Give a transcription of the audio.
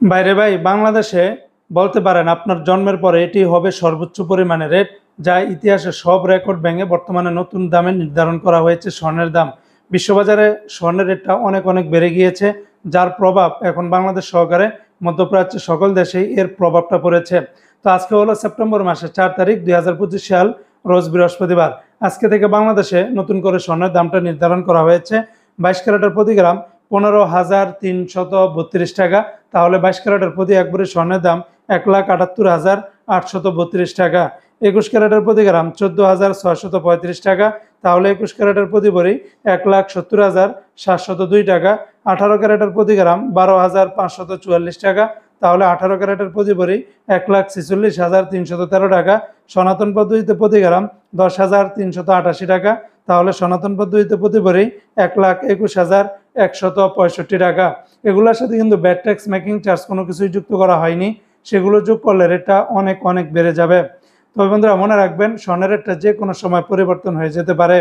বাইরে ভাই বাংলাদেশে বলতে পারেন আপনার জন্মের পরে এটি হবে সর্বোচ্চ পরিমাণে রেট, যা ইতিহাসে সব রেকর্ড ভেঙে বর্তমানে নতুন দামে নির্ধারণ করা হয়েছে স্বর্ণের দাম। বিশ্ববাজারে স্বর্ণের রেটটা অনেক অনেক বেড়ে গিয়েছে, যার প্রভাব এখন বাংলাদেশ সহকারে মধ্যপ্রাচ্যের সকল দেশেই এর প্রভাবটা পড়েছে। তো আজকে হলো সেপ্টেম্বর মাসের 4 তারিখ 2025 সাল, রোজ বৃহস্পতিবার। আজকে থেকে বাংলাদেশে নতুন করে স্বর্ণের দামটা নির্ধারণ করা হয়েছে। 22 ক্যারেটের প্রতি গ্রাম 15,332 টাকা। তাহলে 22 ক্যারেটের প্রতি 1 ভরি স্বর্ণের দাম 1,78,832 টাকা। 21 ক্যারেটের প্রতি গ্রাম 14,635 টাকা। তাহলে 21 ক্যারেটের প্রতি ভরি 1,70,702 টাকা। 18 ক্যারেটের প্রতি গ্রাম 12,544 টাকা। তাহলে 18 ক্যারেটের প্রতি ভরি 1,46,313 টাকা। সনাতন পদ্ধতিতে প্রতি গ্রাম 10,388 টাকা। তাহলে সনাতন পদ্ধতিতে প্রতি ভরি 1,21,165 টাকা। এগুলোর সাথে কিন্তু ব্যাট ট্যাক্স, মেকিং চার্জ কোনো কিছুই যুক্ত করা হয়নি। সেগুলো যোগ করলে রেটটা অনেক অনেক বেড়ে যাবে। তবে বন্ধুরা মনে রাখবেন, স্বর্ণের রেটটা যে কোনো সময় পরিবর্তন হয়ে যেতে পারে।